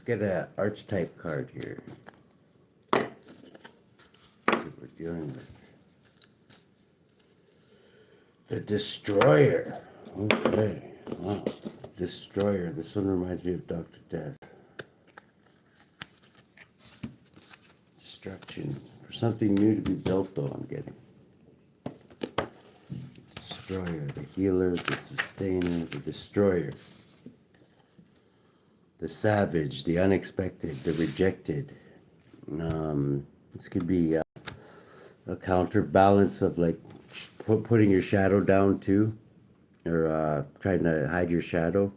Let's get an archetype card here. Let's see what we're dealing with. The Destroyer. Okay. Wow. Destroyer. This one reminds me of Dr. Death. Destruction. For something new to be built, though, I'm getting. Destroyer. The healer. The sustainer. The destroyer. The savage. The unexpected. The rejected. This could be a counterbalance of like putting your shadow down too, or trying to hide your shadow.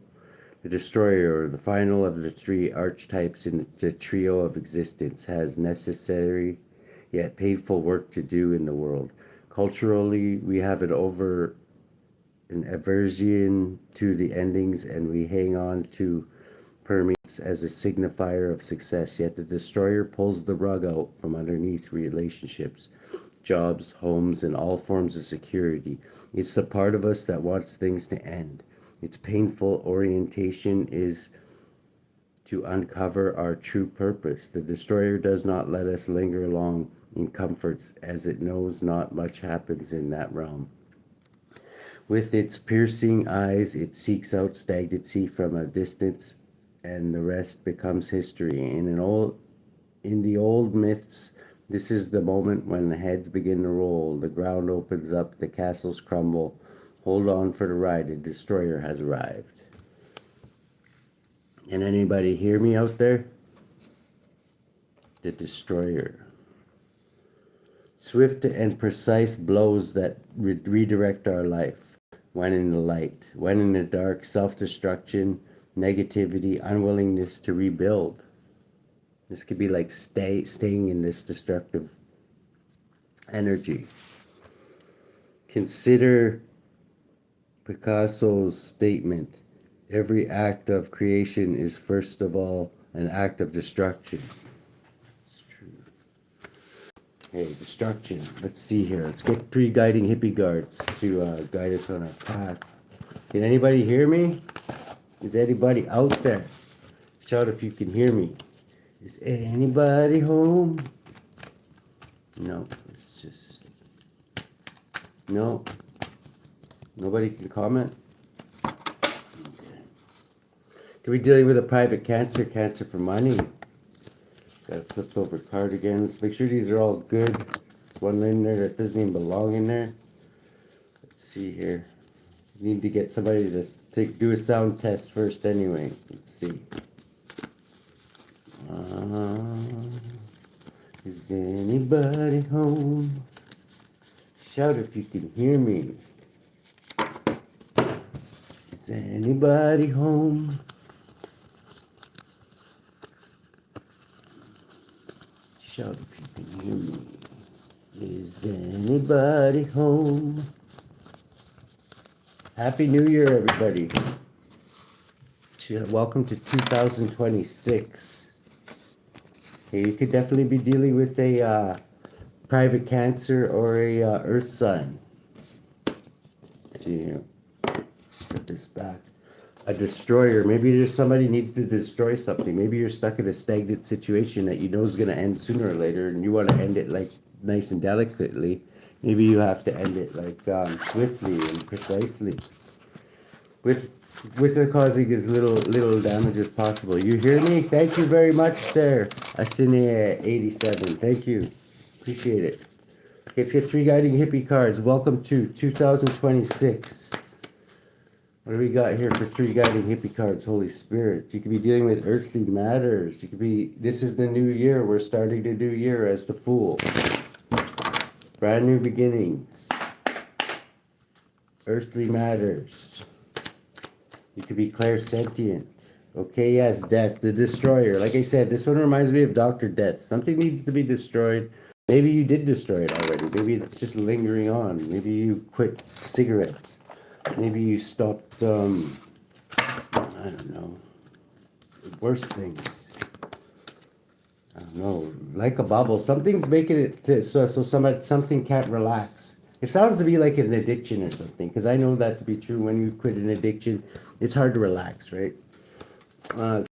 The destroyer, the final of the three archetypes in the trio of existence, has necessary yet painful work to do in the world. Culturally, we have an aversion to the endings, and we hang on to HERMIT as a signifier of success. Yet the destroyer pulls the rug out from underneath relationships, jobs, homes, and all forms of security. It's the part of us that wants things to end. Its painful orientation is to uncover our true purpose. The destroyer does not let us linger long in comforts, as it knows not much happens in that realm. With its piercing eyes, it seeks out stagnancy from a distance, and the rest becomes history. In the old myths, this is the moment when the heads begin to roll, the ground opens up, the castles crumble. Hold on for the ride, the destroyer has arrived. Can anybody hear me out there? The destroyer. Swift and precise blows that redirect our life. When in the light, when in the dark, self-destruction, negativity, unwillingness to rebuild. This could be like staying in this destructive energy. Consider Picasso's statement, every act of creation is first of all an act of destruction. It's true. Hey, destruction. Let's see here. Let's get 3 guiding hippie guards to guide us on our path. Can anybody hear me? Is anybody out there? Shout if you can hear me. Is anybody home? No, it's just... No. Nobody can comment? Okay. Can we deal with a private cancer? Cancer for money. Got a flipped over card again. Let's make sure these are all good. There's one in there that doesn't even belong in there. Let's see here. Need to get somebody to do a sound test first anyway. Let's see. Is anybody home? Shout if you can hear me. Is anybody home? Shout if you can hear me. Is anybody home? Happy New Year, everybody. Welcome to 2026. Okay, you could definitely be dealing with a private cancer or a earth sign. Let's see here. Put this back. A destroyer. Maybe there's somebody needs to destroy something. Maybe you're stuck in a stagnant situation that you know is going to end sooner or later, and you want to end it like nice and delicately. Maybe you have to end it like swiftly and precisely, with it causing as little damage as possible. You hear me? Thank you very much there, Asine87. Thank you, appreciate it. Okay, let's get 3 guiding hippie cards. Welcome to 2026. What do we got here for 3 guiding hippie cards? Holy Spirit. You could be dealing with earthly matters. You could be. This is the new year. We're starting the new year as the Fool. Brand new beginnings. Earthly matters. You could be clairsentient. Okay, yes, death, the destroyer. Like I said, this one reminds me of Dr. Death. Something needs to be destroyed. Maybe you did destroy it already. Maybe it's just lingering on. Maybe you quit cigarettes. Maybe you stopped, I don't know, worse things. I don't know, like a bubble. Something's making it so something can't relax. It sounds to be like an addiction or something, because I know that to be true. When you quit an addiction, it's hard to relax, right?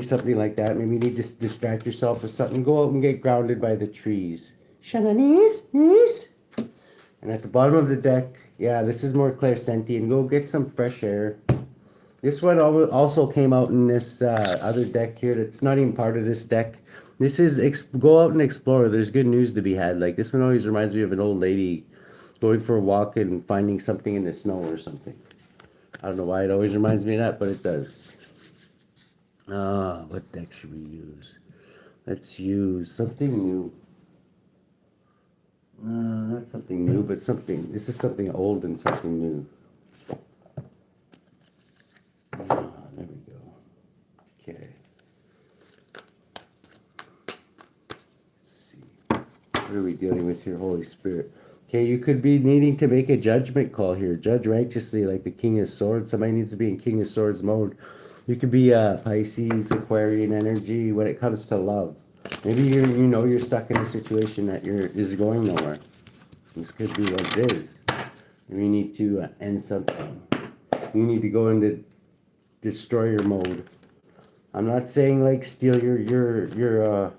Something like that. Maybe you need to distract yourself with something. Go out and get grounded by the trees. Shananies, knees. And at the bottom of the deck, yeah, this is more clairsentient. Go get some fresh air. This one also came out in this other deck here. That's not even part of this deck. This is go out and explore. There's good news to be had. Like this one always reminds me of an old lady going for a walk and finding something in the snow or something. I don't know why it always reminds me of that, but it does. What deck should we use? Let's use something new. Not something new, but something. This is something old and something new. There we go. Okay. Let's see. What are we dealing with here, Holy Spirit? Okay, you could be needing to make a judgment call here. Judge righteously like the King of Swords. Somebody needs to be in King of Swords mode. You could be Pisces, Aquarian energy when it comes to love. Maybe you're stuck in a situation that is going nowhere. This could be what it is. You need to end something. You need to go into destroyer mode. I'm not saying like steal your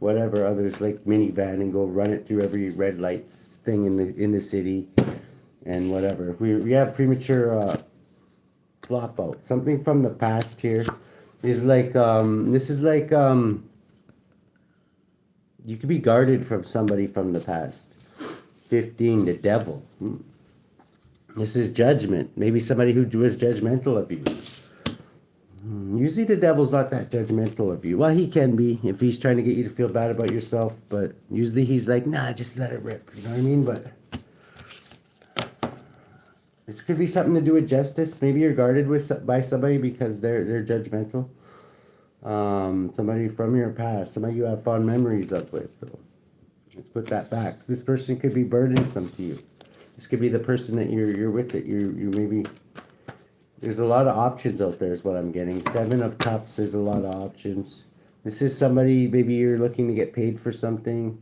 whatever others like minivan and go run it through every red lights thing in the city and whatever. We have premature flop out. Something from the past here is like this is like you could be guarded from somebody from the past. 15, the devil. This is judgment. Maybe somebody who was judgmental of you. Usually the devil's not that judgmental of you. Well, he can be if he's trying to get you to feel bad about yourself, but usually he's like, nah, just let it rip. You know what I mean? But this could be something to do with justice. Maybe you're guarded by somebody because they're judgmental. Somebody from your past, somebody you have fond memories of with. Let's put that back. This person could be burdensome to you. This could be the person that you're with. That you maybe. There's a lot of options out there, is what I'm getting. 7 of Cups is a lot of options. This is somebody. Maybe you're looking to get paid for something.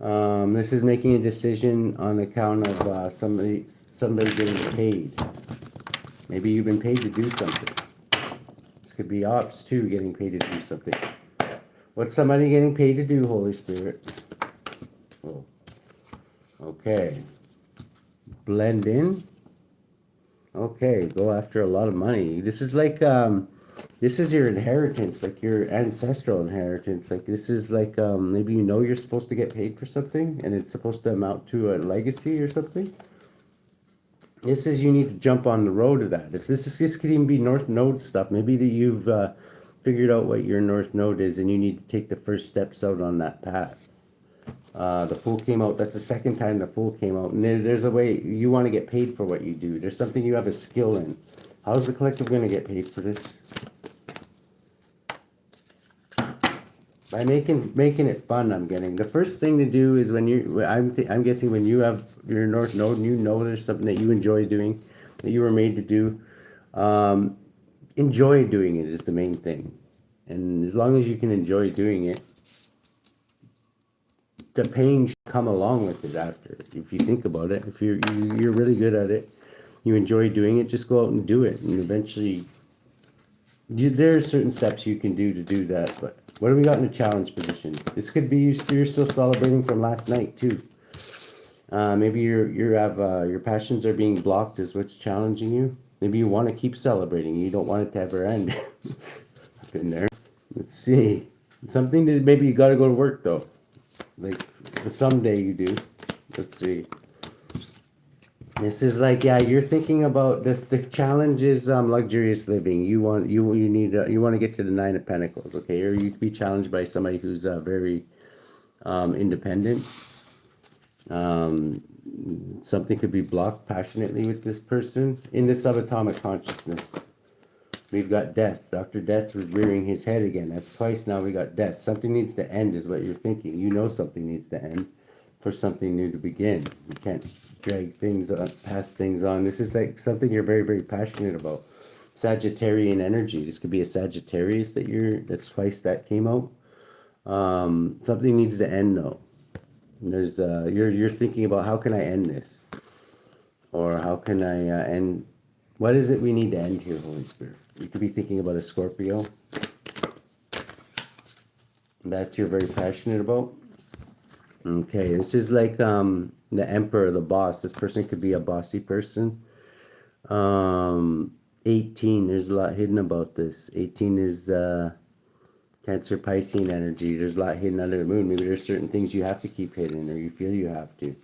This is making a decision on account of somebody getting paid. Maybe you've been paid to do something. This could be ops too, getting paid to do something. What's somebody getting paid to do, Holy Spirit? Oh. Okay. Blend in. Okay, go after a lot of money. This is like this is your inheritance, like your ancestral inheritance. Like this is like maybe you're supposed to get paid for something and it's supposed to amount to a legacy or something. This is you need to jump on the road to that. If this could even be North Node stuff. Maybe that you've figured out what your North Node is and you need to take the first steps out on that path. The Fool came out. That's the second time the Fool came out. And there's a way you want to get paid for what you do. There's something you have a skill in. How's the collective going to get paid for this? By making it fun, I'm getting. The first thing to do is when I'm guessing when you have your North Node and you know there's something that you enjoy doing, that you were made to do, enjoy doing it is the main thing. And as long as you can enjoy doing it, the pain should come along with it after. If you think about it, if you're really good at it, you enjoy doing it, just go out and do it. And eventually, there are certain steps you can do to do that. But what do we got in the challenge position? This could be you're still celebrating from last night too. Maybe your passions are being blocked is what's challenging you. Maybe you want to keep celebrating. You don't want it to ever end. I've been there. Let's see. Something that maybe you got to go to work though. Like someday you do. Let's see. This is like, yeah, you're thinking about this. The challenge is luxurious living. You want to get to the 9 of Pentacles, okay? Or you could be challenged by somebody who's very independent. Something could be blocked passionately with this person in the subatomic consciousness. We've got death. Dr. Death was rearing his head again. That's twice now we got death. Something needs to end is what you're thinking. You know something needs to end for something new to begin. You can't drag things on, pass things on. This is like something you're very, very passionate about. Sagittarian energy. This could be a Sagittarius that's twice that came out. Something needs to end though. And there's you're thinking about how can I end this? Or how can I end? What is it we need to end here, Holy Spirit? You could be thinking about a Scorpio. that you're very passionate about. Okay, this is like the emperor, the boss. This person could be a bossy person. 18, there's a lot hidden about this. 18 is Cancer Piscean energy. There's a lot hidden under the moon. Maybe there's certain things you have to keep hidden, or you feel you have to.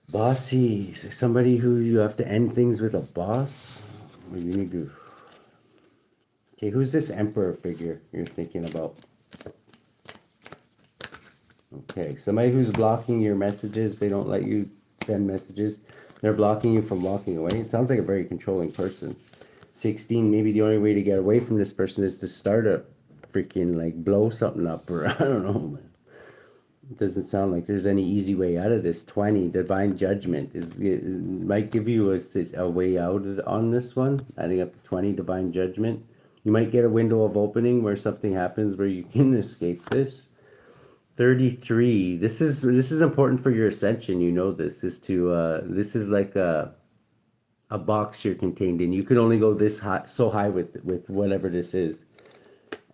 Bossy, somebody who you have to end things with a boss. What do you need to? Okay, who's this emperor figure you're thinking about? Okay, somebody who's blocking your messages. They don't let you send messages. They're blocking you from walking away. It sounds like a very controlling person. 16, maybe the only way to get away from this person is to start a freaking, like, blow something up, or I don't know, man. It doesn't sound like there's any easy way out of this. 20, divine judgment might give you a way out on this one. Adding up to 20, divine judgment. You might get a window of opening where something happens where you can escape this. 33, this is important for your ascension. You know, this is to this is like a box you're contained in. You can only go this high, so high with whatever this is,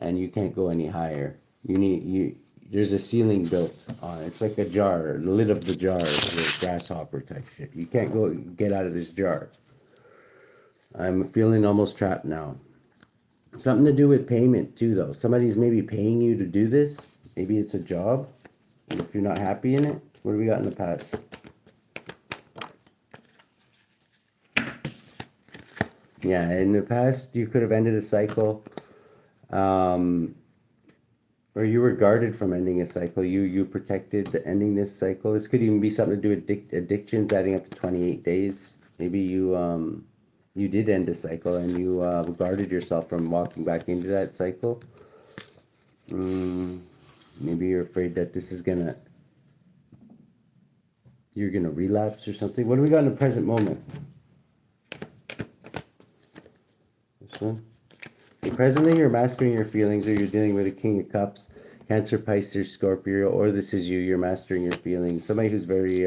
and you can't go any higher. There's a ceiling built on it. It's like a jar, the lid of the jar is a grasshopper type shit. You can't get out of this jar. I'm feeling almost trapped now. Something to do with payment too, though. Somebody's maybe paying you to do this. Maybe it's a job. If you're not happy in it, what do we got in the past? Yeah, in the past, you could have ended a cycle, or you were guarded from ending a cycle. You protected ending this cycle. This could even be something to do with addictions, adding up to 28 days. Maybe you did end a cycle and you guarded yourself from walking back into that cycle. Maybe you're afraid that this is you're gonna relapse or something. What do we got in the present moment? This one. Presently, you're mastering your feelings, or you're dealing with a King of Cups, Cancer, Pisces, Scorpio, or this is you. You're mastering your feelings. Somebody who's very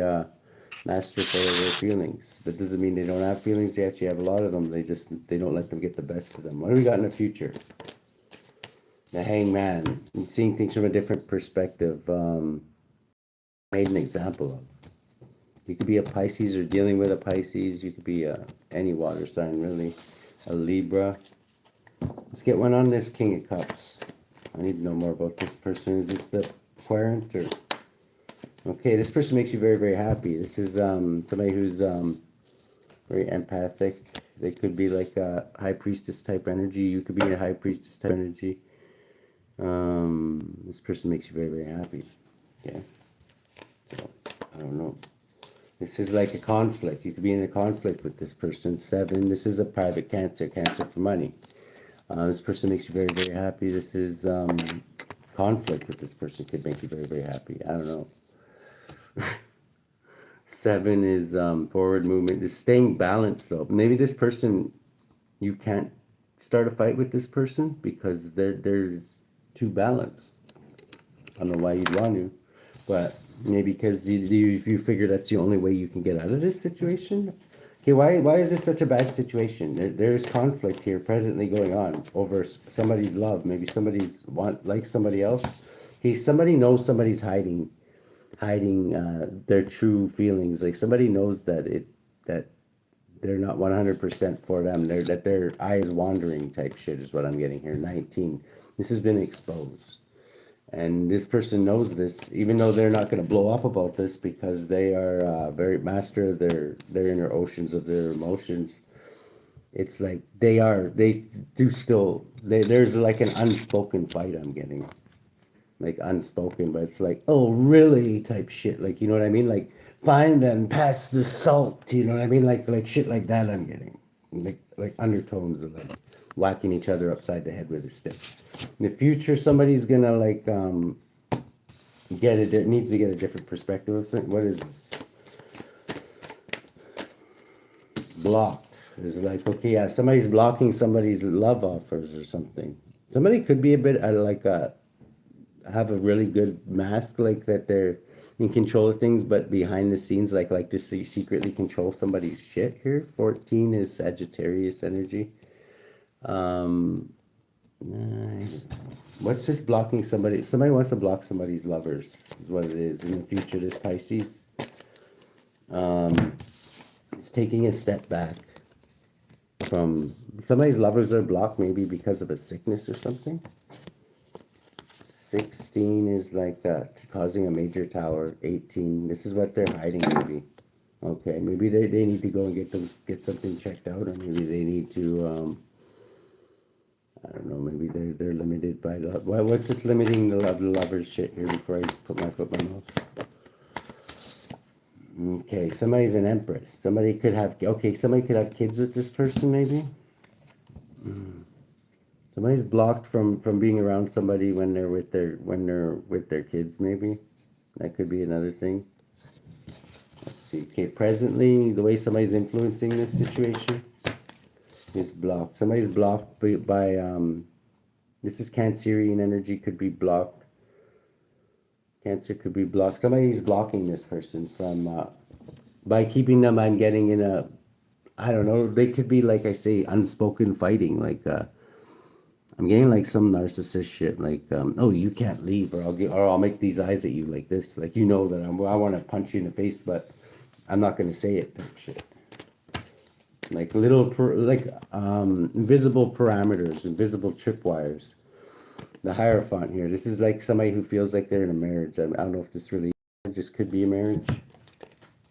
masterful of their feelings. That doesn't mean they don't have feelings. They actually have a lot of them. They don't let them get the best of them. What do we got in the future? The Hangman. I'm seeing things from a different perspective. Made an example of. You could be a Pisces or dealing with a Pisces. You could be any water sign, really. A Libra. Let's get one on this King of Cups. I need to know more about this person. Is this the Querent or? Okay, this person makes you very, very happy. This is somebody who's very empathic. They could be like a High Priestess type energy. You could be a High Priestess type energy. This person makes you very, very happy. Okay. So, I don't know. This is like a conflict. You could be in a conflict with this person. 7. This is a private Cancer. Cancer for money. This person makes you very, very happy. This is conflict with this person could make you very, very happy. I don't know. 7 is forward movement. Is staying balanced, though. Maybe this person, you can't start a fight with this person because they're too balanced. I don't know why you'd want to, but maybe because you figure that's the only way you can get out of this situation. Okay, why is this such a bad situation? There's conflict here presently going on over somebody's love. Maybe somebody's likes somebody else. Okay, somebody knows somebody's hiding their true feelings. Like somebody knows that they're not 100% for them. That their eye is wandering type shit is what I'm getting here. 19. This has been exposed. And this person knows this, even though they're not going to blow up about this because they are very master of their inner oceans of their emotions. It's like they do still, there's like an unspoken fight I'm getting. Like unspoken, but it's like, oh, really type shit. Like, you know what I mean? Like, fine then, pass the salt. You know what I mean? Like shit like that I'm getting. Like undertones of like whacking each other upside the head with a stick. In the future, somebody's gonna like needs to get a different perspective of something. What is this? Blocked. It's like, okay, yeah, somebody's blocking somebody's love offers or something. Somebody could be a bit have a really good mask, like that they're in control of things, but behind the scenes, like to secretly control somebody's shit here. 14 is Sagittarius energy. 9. What's this blocking somebody? Somebody wants to block somebody's lovers, is what it is. In the future, this Pisces. It's taking a step back from somebody's lovers are blocked, maybe because of a sickness or something. 16 is like causing a major tower. 18, this is what they're hiding, maybe. Okay, maybe they need to go and get something checked out, or maybe they need to I don't know, maybe they're limited by love. What's this limiting the lovers shit here before I put my foot in my mouth? Okay, somebody's an empress. Somebody could have kids with this person, maybe. Somebody's blocked from being around somebody when they're with their kids, maybe. That could be another thing. Let's see. Okay, presently the way somebody's influencing this situation is blocked. Somebody's blocked by this is Cancerian energy, could be blocked. Cancer could be blocked. Somebody's blocking this person from by keeping them on getting in a, I don't know, they could be, like I say, unspoken fighting, like I'm getting like some narcissist shit, like oh, you can't leave, or I'll make these eyes at you like this, like, you know that I want to punch you in the face, but I'm not going to say it, type shit. Like invisible parameters, invisible tripwires. The Hierophant here. This is like somebody who feels like they're in a marriage. I don't know if this really just could be a marriage.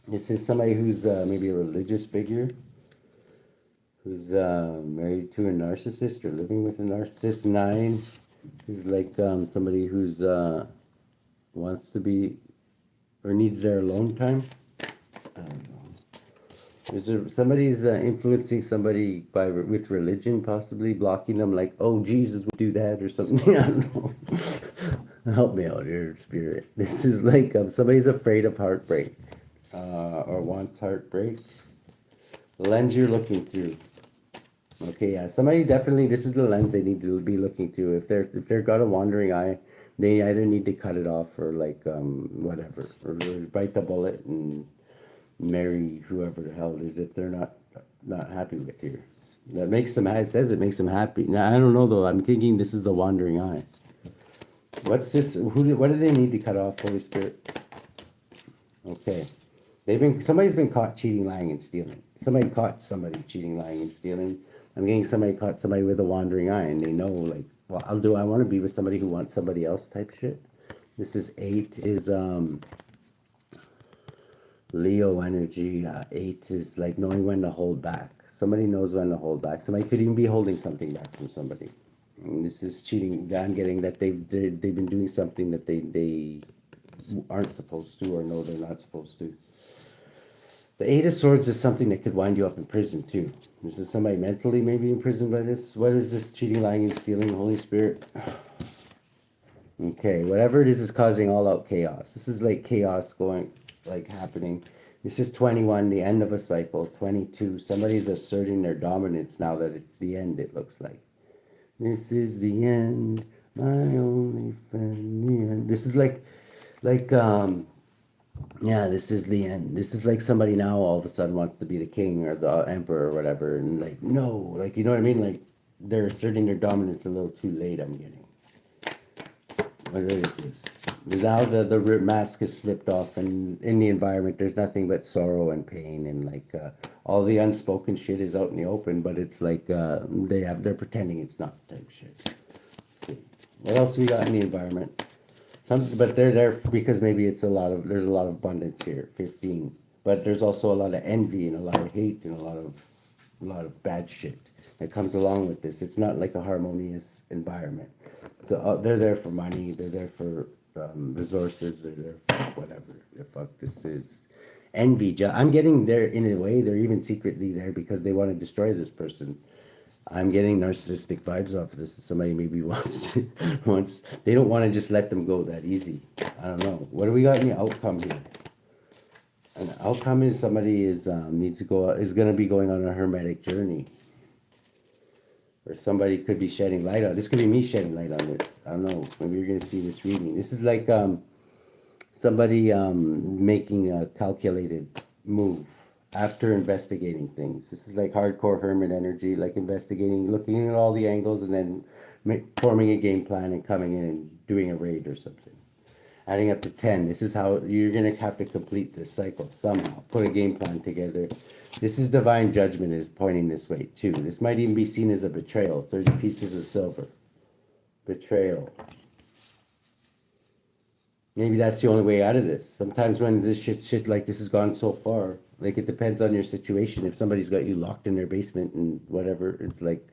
This is somebody who's maybe a religious figure, who's married to a narcissist or living with a narcissist. 9 is like somebody who's wants to be or needs their alone time. I don't know. Is there somebody's influencing somebody with religion, possibly blocking them, like, oh, Jesus would do that or something? I don't know. Help me out here, spirit. This is like somebody's afraid of heartbreak or wants heartbreak. The lens you're looking through. Okay, yeah, somebody definitely. This is the lens they need to be looking through. If they're got a wandering eye, they either need to cut it off or like whatever, or bite the bullet and marry whoever the hell it is that they're not happy with here. That makes them. It says it makes them happy. Now I don't know though. I'm thinking this is the wandering eye. What's this? What do they need to cut off, Holy Spirit? Okay, somebody's been caught cheating, lying, and stealing. Somebody caught somebody cheating, lying, and stealing. I'm getting somebody caught somebody with a wandering eye, and they know, like, well, I want to be with somebody who wants somebody else type shit. This is 8 is Leo energy. 8 is like knowing when to hold back. Somebody knows when to hold back. Somebody could even be holding something back from somebody. And this is cheating. I'm getting that they've been doing something that they aren't supposed to, or know they're not supposed to. The 8 of Swords is something that could wind you up in prison too. This is somebody mentally maybe in prison by this. What is this cheating, lying, and stealing, Holy Spirit? Okay, whatever it is causing all out chaos. This is like chaos going, like, happening. This is 21, the end of a cycle. 22, somebody's asserting their dominance now that it's the end, it looks like. This is the end, my only friend, the end. This is yeah, this is the end. This is like somebody now all of a sudden wants to be the king or the emperor or whatever, and like, no, like, you know what I mean? Like, they're asserting their dominance a little too late, I'm getting. What is this? Now the mask has slipped off, and in the environment there's nothing but sorrow and pain, and like all the unspoken shit is out in the open, but it's like they're pretending it's not type shit. Let's see. What else we got in the environment? But they're there because maybe there's a lot of abundance here. 15. But there's also a lot of envy and a lot of hate and a lot of bad shit that comes along with this. It's not like a harmonious environment. So they're there for money. They're there for resources. They're there for whatever the fuck this is. Envy. I'm getting there in a way. They're even secretly there because they want to destroy this person. I'm getting narcissistic vibes off of this. Somebody maybe wants. They don't want to just let them go that easy. I don't know. What do we got in the outcome here? An outcome is somebody is going to be going on a hermetic journey, or somebody could be shedding light on. This could be me shedding light on this. I don't know. Maybe you're going to see this reading. This is like somebody making a calculated move after investigating things. This is like hardcore hermit energy, like investigating, looking at all the angles, and then forming a game plan and coming in and doing a raid or something. Adding up to 10. This is how you're going to have to complete this cycle somehow. Put a game plan together. This is divine judgment is pointing this way too. This might even be seen as a betrayal. 30 pieces of silver. Betrayal. Maybe that's the only way out of this. Sometimes when this shit like this has gone so far, like it depends on your situation. If somebody's got you locked in their basement and whatever, it's like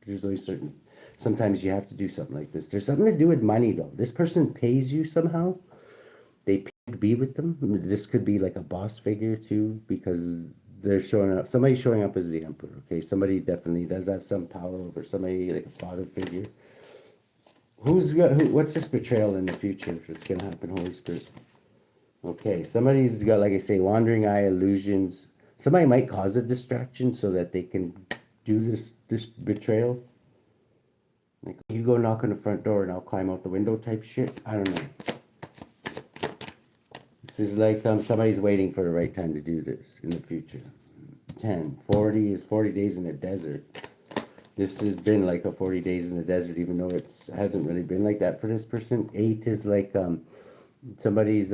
there's always certain. Sometimes you have to do something like this. There's something to do with money though. This person pays you somehow. They pay to be with them. This could be like a boss figure too, because they're showing up. Somebody's showing up as the emperor. Okay, somebody definitely does have some power over somebody, like a father figure. What's this betrayal in the future? What's gonna happen, Holy Spirit? Okay, somebody's got, like I say, wandering eye illusions. Somebody might cause a distraction so that they can do this betrayal. Like, you go knock on the front door and I'll climb out the window type shit. I don't know. This is like somebody's waiting for the right time to do this in the future. 10. 40 is 40 days in the desert. This has been like a 40 days in the desert, even though it hasn't really been like that for this person. 8 is like somebody's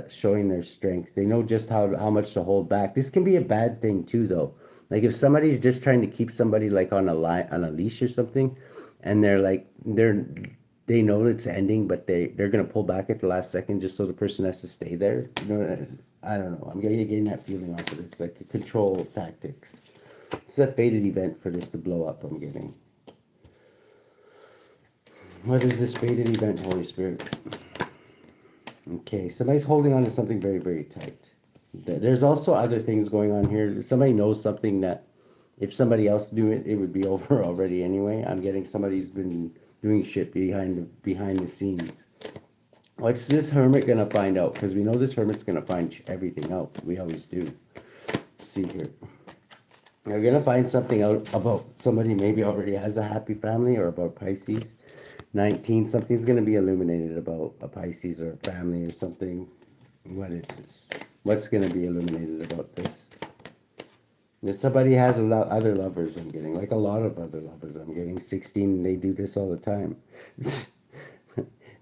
showing their strength. They know just how much to hold back. This can be a bad thing too, though. Like if somebody's just trying to keep somebody like on a leash or something, and they know it's ending, but they're gonna pull back at the last second just so the person has to stay there. You know, I don't know. I'm getting that feeling off of this, like control tactics. It's a fated event for this to blow up, I'm getting. What is this fated event, Holy Spirit? Okay, somebody's holding on to something very, very tight. There's also other things going on here. Somebody knows something that if somebody else knew it, it would be over already anyway. I'm getting somebody's been doing shit behind the scenes. What's this hermit gonna find out? Because we know this hermit's gonna find everything out. We always do. Let's see here. You're gonna find something out about somebody maybe already has a happy family, or about Pisces. 19, something's gonna be illuminated about a Pisces or a family or something. What is this? What's gonna be illuminated about this? Somebody has other lovers, I'm getting. Like a lot of other lovers, I'm getting. 16, they do this all the time.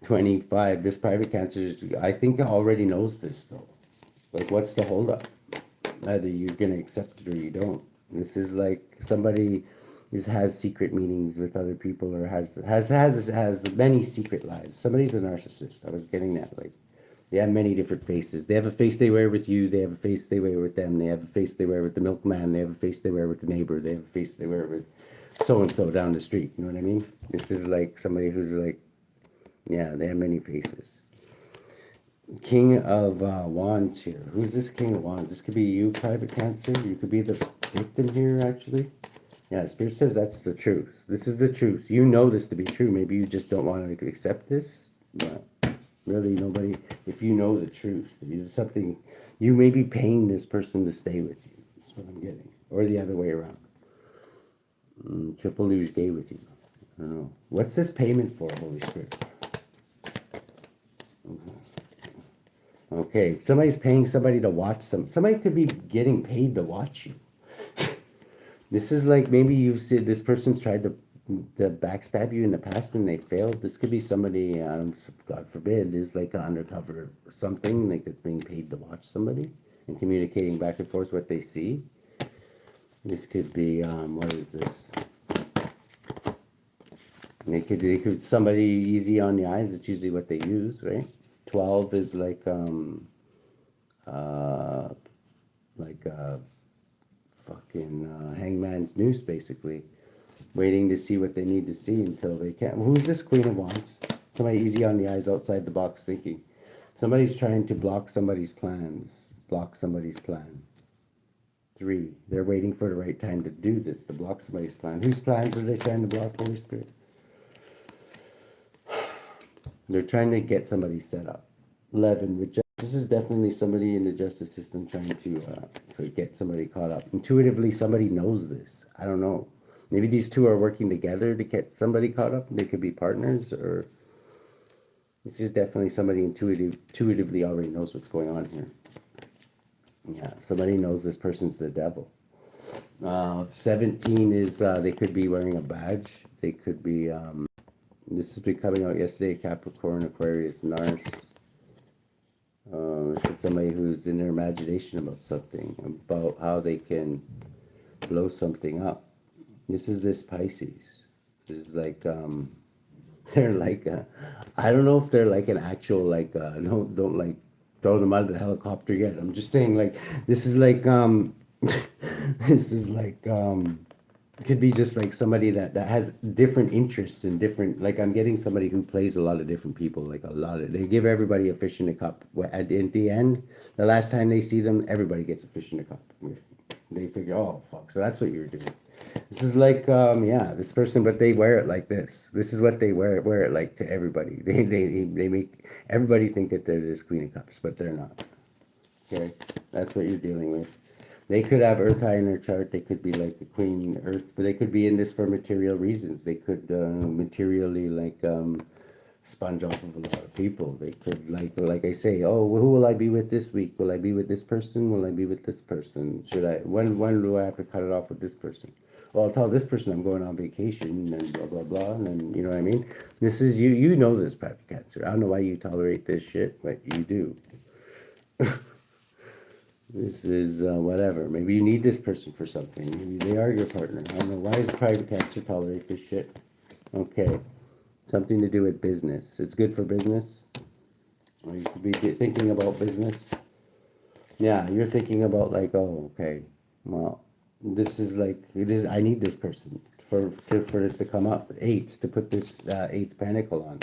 25, this private Cancer, I think already knows this though. Like, what's the holdup? Either you're gonna accept it or you don't. This is like somebody has secret meetings with other people, or has many secret lives. Somebody's a narcissist. I was getting that. Like, they have many different faces. They have a face they wear with you. They have a face they wear with them. They have a face they wear with the milkman. They have a face they wear with the neighbor. They have a face they wear with so-and-so down the street. You know what I mean? This is like somebody who's like, yeah, they have many faces. King of Wands here. Who's this King of Wands? This could be you, private Cancer. You could be the victim here, actually. Yeah, Spirit says that's the truth. This is the truth. You know this to be true. Maybe you just don't want to accept this. But really, nobody, if you know the truth, you may be paying this person to stay with you. That's what I'm getting. Or the other way around. Triple Luge gay with you. I don't know. What's this payment for, Holy Spirit? Okay, somebody's paying somebody to watch somebody could be getting paid to watch you. This is like, maybe you've said this person's tried to backstab you in the past and they failed. This could be somebody, God forbid, is like an undercover or something, like that's being paid to watch somebody and communicating back and forth what they see. This could be, what is this? They could somebody easy on the eyes. It's usually what they use, right? 12 is like fucking hangman's noose, basically, waiting to see what they need to see until they can. Who's this Queen of Wands? Somebody easy on the eyes, outside the box thinking. Somebody's trying to block somebody's plans. Block somebody's plan. 3, they're waiting for the right time to do this, to block somebody's plan. Whose plans are they trying to block, Holy Spirit? They're trying to get somebody set up. 11, this is definitely somebody in the justice system trying to get somebody caught up. Intuitively, somebody knows this. I don't know. Maybe these two are working together to get somebody caught up. They could be partners, or this is definitely somebody intuitively already knows what's going on here. Yeah, somebody knows this person's the devil. 17 is they could be wearing a badge. They could be This has been coming out yesterday. Capricorn, Aquarius, Mars. This is somebody who's in their imagination about something, about how they can blow something up. This is this Pisces. This is like they're like I don't know if they're like an actual like don't like throw them out of the helicopter yet. I'm just saying like this is like this is like it could be just like somebody that has different interests and different, like I'm getting somebody who plays a lot of different people, like a lot of, they give everybody a fish in a cup. At the end, the last time they see them, everybody gets a fish in a cup. They figure, oh fuck, so that's what you were doing. This is like yeah, this person, but they wear it like this. This is what they wear it like to everybody. They make everybody think that they're this Queen of Cups, but they're not. Okay, that's what you're dealing with. They could have Earth high in their chart. They could be like the Queen Earth, but they could be in this for material reasons. They could materially like sponge off of a lot of people. They could like I say, oh, who will I be with this week? Will I be with this person? Will I be with this person? Should I? When do I have to cut it off with this person? Well, I'll tell this person I'm going on vacation and blah blah blah, and then you know what I mean. This is you. You know this, private Cancer. I don't know why you tolerate this shit, but you do. This is whatever. Maybe you need this person for something. Maybe they are your partner. I don't know. Why does private Cancer tolerate this shit? Okay. Something to do with business. It's good for business. Or you could be thinking about business. Yeah, you're thinking about like, oh, okay. Well, this is like, it is. I need this person for this to come up. Eight, to put this eighth pentacle on.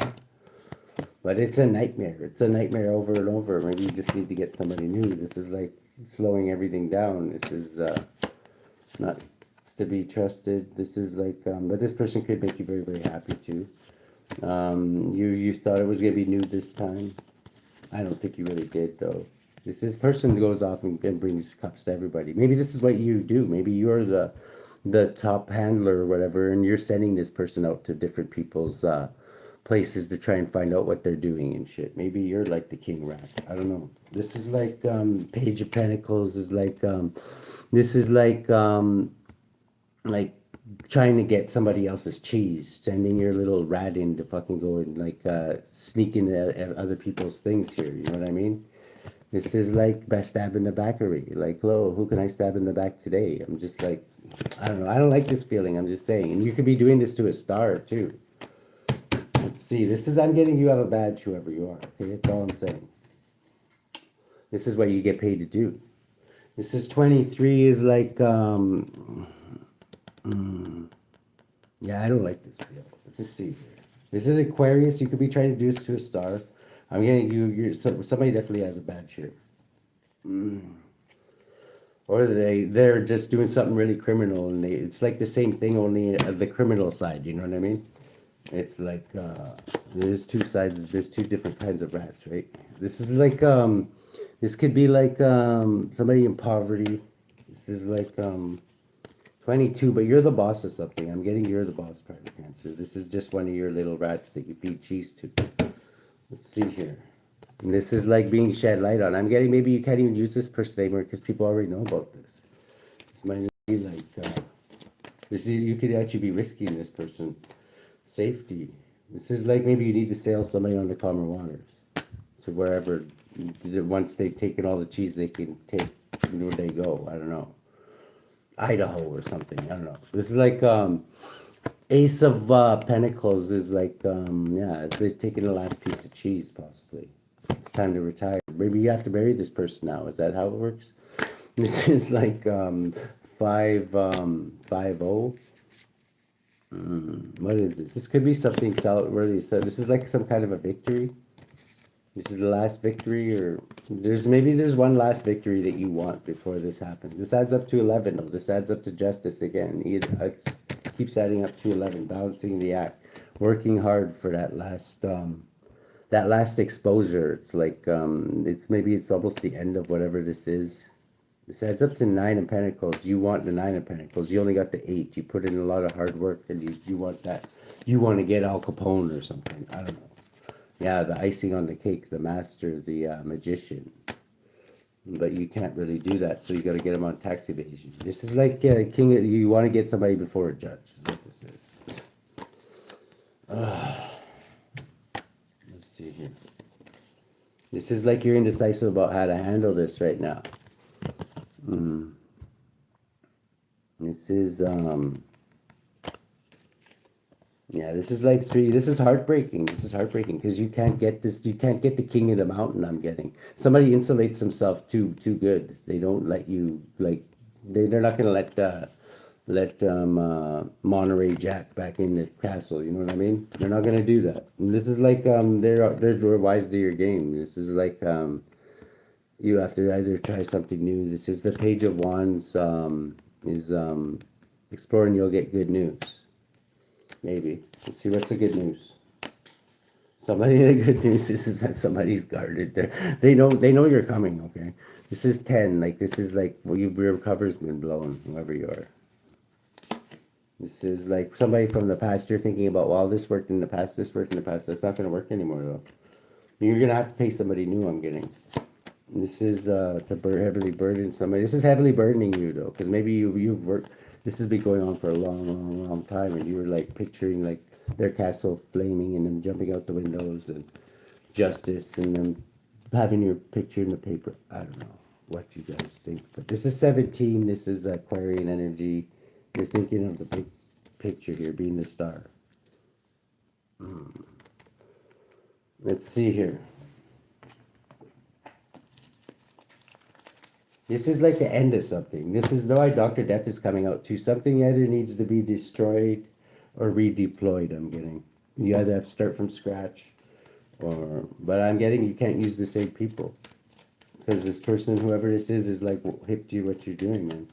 But it's a nightmare. It's a nightmare over and over. Maybe you just need to get somebody new. This is like slowing everything down. This is not to be trusted. This is like, but this person could make you very, very happy too. You thought it was gonna be new this time. I don't think you really did though. This person goes off and brings cups to everybody. Maybe this is what you do. Maybe you're the top handler or whatever, and you're sending this person out to different people's places to try and find out what they're doing and shit. Maybe you're like the king rat. I don't know. This is like Page of Pentacles is like this is like trying to get somebody else's cheese, sending your little rat in to fucking go and like sneak into other people's things here. You know what I mean? This is like best stab in the backery. Like, hello, who can I stab in the back today? I'm just like, I don't know. I don't like this feeling. I'm just saying. And you could be doing this to a star too. Let's see. This is, I'm getting you have a badge, whoever you are. Okay, that's all I'm saying. This is what you get paid to do. This is 23 is like, yeah, I don't like this feel. Let's just see here. This is Aquarius. You could be trying to do this to a star. I'm getting you. Somebody definitely has a bad shirt. Or they're just doing something really criminal, and it's like the same thing, only the criminal side. You know what I mean? It's like there's two sides. There's two different kinds of rats, right? This is like this could be like somebody in poverty. This is like 22, but you're the boss of something. I'm getting you're the boss, private Cancer. This is just one of your little rats that you feed cheese to. Let's see here. And this is like being shed light on. I'm getting maybe you can't even use this person anymore because people already know about this. This might be like this is, you could actually be risking this person safety. This is like maybe you need to sail somebody on the calmer waters to wherever. Once they've taken all the cheese, they can take where they go. I don't know. Idaho or something. I don't know. This is like Ace of Pentacles is like yeah, they're taking the last piece of cheese possibly. It's time to retire. Maybe you have to marry this person now. Is that how it works? This is like 5-0. What is this? This could be something really. So this is like some kind of a victory. This is the last victory, or there's one last victory that you want before this happens. This adds up to 11. Though. This adds up to justice again. It keeps adding up to 11. Balancing the act, working hard for that last exposure. It's like it's almost the end of whatever this is. This adds up to 9 of Pentacles. You want the 9 of Pentacles. You only got the 8. You put in a lot of hard work, and you want that. You want to get Al Capone or something. I don't know. Yeah, the icing on the cake, the master, the magician. But you can't really do that, so you got to get him on tax evasion. This is like king. You want to get somebody before a judge. Is what this is. Let's see here. This is like you're indecisive about how to handle this right now. This is yeah, this is like three. This is heartbreaking. This is heartbreaking because you can't get this. You can't get the king of the mountain. I'm getting somebody insulates himself too good. They don't let you like. They're not gonna let Monterey Jack back in the castle. You know what I mean? They're not gonna do that. And this is like they're wise to your game. This is like you have to either try something new. This is the Page of Wands. Is exploring. You'll get good news. Maybe. Let's see what's the good news. Somebody the good news is that somebody's guarded there. They know you're coming, okay? This is 10. Like this is like well, your cover's been blown, whoever you are. This is like somebody from the past you're thinking about, well, this worked in the past, this worked in the past. That's not gonna work anymore though. You're gonna have to pay somebody new, I'm getting. This is to heavily burden somebody. This is heavily burdening you though, because maybe you've worked. This has been going on for a long time, and you were like picturing like their castle flaming and them jumping out the windows and justice and them having your picture in the paper. I don't know what you guys think, but this is 17. This is Aquarian energy. You're thinking of the big picture here being the star. Let's see here. This is like the end of something. This is why Dr. Death is coming out too. Something either needs to be destroyed or redeployed, I'm getting. You either have to start from scratch or, but I'm getting you can't use the same people. Because this person, whoever this is like hip to you what you're doing, man.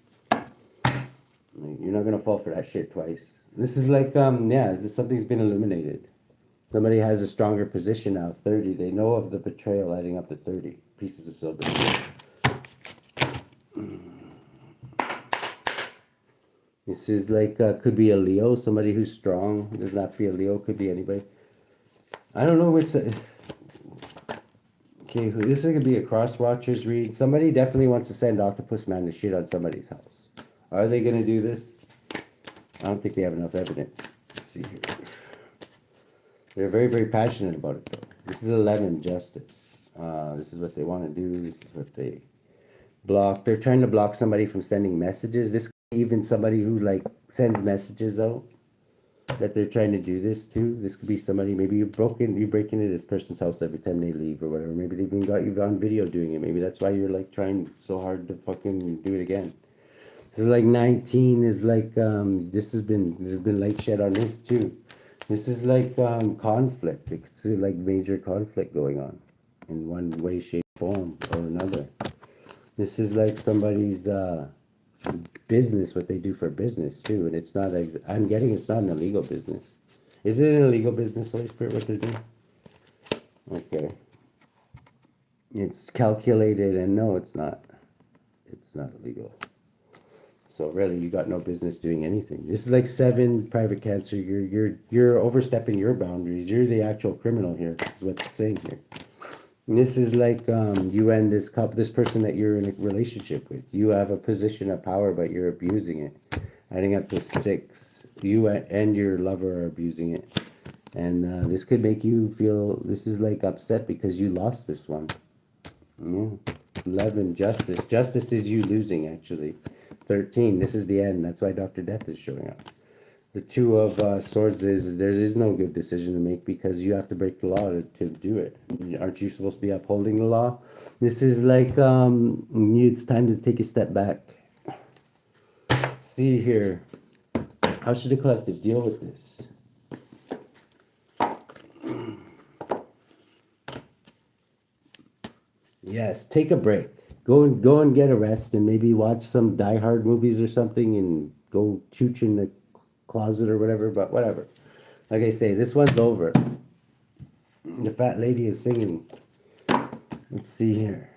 You're not gonna fall for that shit twice. This is like, yeah, something's been eliminated. Somebody has a stronger position now, 30. They know of the betrayal adding up to 30 pieces of silver. This is like, could be a Leo, somebody who's strong. It does not be a Leo, could be anybody. I don't know which. Okay, this could be a cross watchers read. Somebody definitely wants to send Octopus Man to shit on somebody's house. Are they going to do this? I don't think they have enough evidence. Let's see here. They're very passionate about it, though. This is 11, Justice. This is what they want to do. This is what they block. They're trying to block somebody from sending messages. This even somebody who like sends messages out that they're trying to do this to. This could be somebody, maybe you break into this person's house every time they leave or whatever. Maybe they even got you on video doing it. Maybe that's why you're like trying so hard to fucking do it again. This is like 19 is like there's been light shed on this too. This is like conflict. It's like major conflict going on in one way, shape, form or another. This is like somebody's business, what they do for business too, and it's not. I'm getting it's not an illegal business. Is it an illegal business, Holy Spirit? What they're doing? Okay. It's calculated, and no, it's not. It's not illegal. So really, you got no business doing anything. This is like 7, private cancer. You're overstepping your boundaries. You're the actual criminal here. Is what it's saying here. And this is like you and this person that you're in a relationship with. You have a position of power, but you're abusing it. Adding up to 6. You and your lover are abusing it, and this could make you feel. This is like upset because you lost this one. Yeah. 11, Justice. Justice is you losing actually. 13, this is the end. That's why Dr. Death is showing up. The 2 of Swords is there is no good decision to make because you have to break the law to do it. Aren't you supposed to be upholding the law? This is like it's time to take a step back. Let's see here. How should the collective deal with this? Yes, take a break. Go and get a rest and maybe watch some Die Hard movies or something and go chooch in the closet or whatever, but whatever. Like I say, this one's over. The fat lady is singing. Let's see here.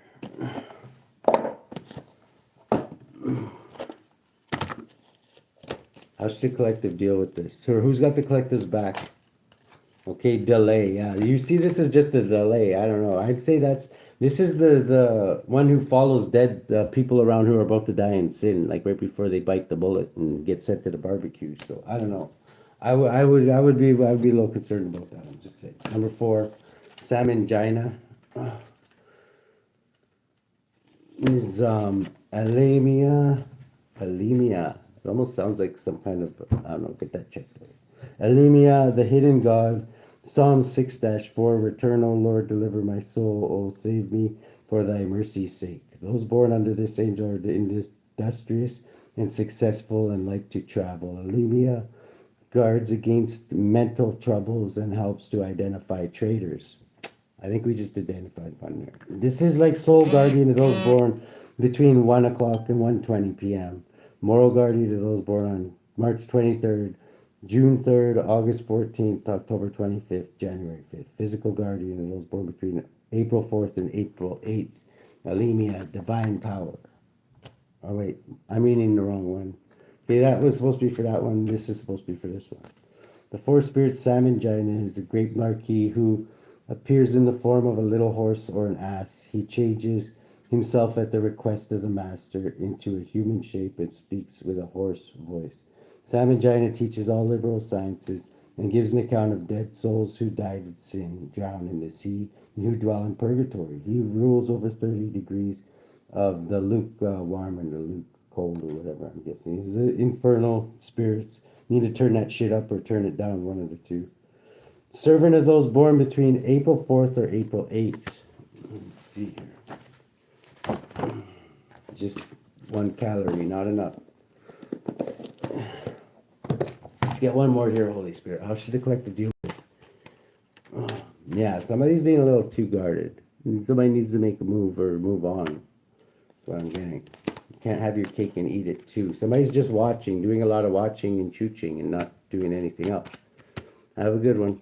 How should the collective deal with this? So who's got the collective's back? Okay, delay. Yeah, you see this is just a delay. I don't know. I'd say this is the one who follows dead people around who are about to die in sin, like right before they bite the bullet and get sent to the barbecue. So I don't know. I would be a little concerned about that. I'm just saying. Number 4, Salmongina is alemia. Alemia. It almost sounds like some kind of, I don't know, get that checked out. Alemia, the hidden God. Psalm 6-4, Return, O Lord, deliver my soul, O save me for thy mercy's sake. Those born under this angel are industrious and successful and like to travel. Alemia guards against mental troubles and helps to identify traitors. I think we just identified one there. This is like soul guardian to those born between 1 o'clock and 1:20 p.m. Moral guardian to those born on March 23rd, June 3rd, August 14th, October 25th, January 5th. Physical guardian to those born between April 4th and April 8th. Alemia, divine power. Oh wait, I'm reading the wrong one. Okay, that was supposed to be for that one. This is supposed to be for this one. The four-spirit Salmongina is a great marquis who appears in the form of a little horse or an ass. He changes himself at the request of the master into a human shape and speaks with a hoarse voice. Salmongina teaches all liberal sciences and gives an account of dead souls who died in sin, drowned in the sea, and who dwell in purgatory. He rules over 30 degrees of the lukewarm and the luke cold or whatever, I'm guessing. He's infernal spirits. Need to turn that shit up or turn it down, one of the two. Servant of those born between April 4th or April 8th. Let's see here. Just 1 calorie, not enough. Let's get one more here, Holy Spirit. How should the collective deal with it? Oh, yeah, somebody's being a little too guarded. Somebody needs to make a move or move on. That's what I'm getting. You can't have your cake and eat it too. Somebody's just watching, doing a lot of watching and chooching and not doing anything else. Have a good one.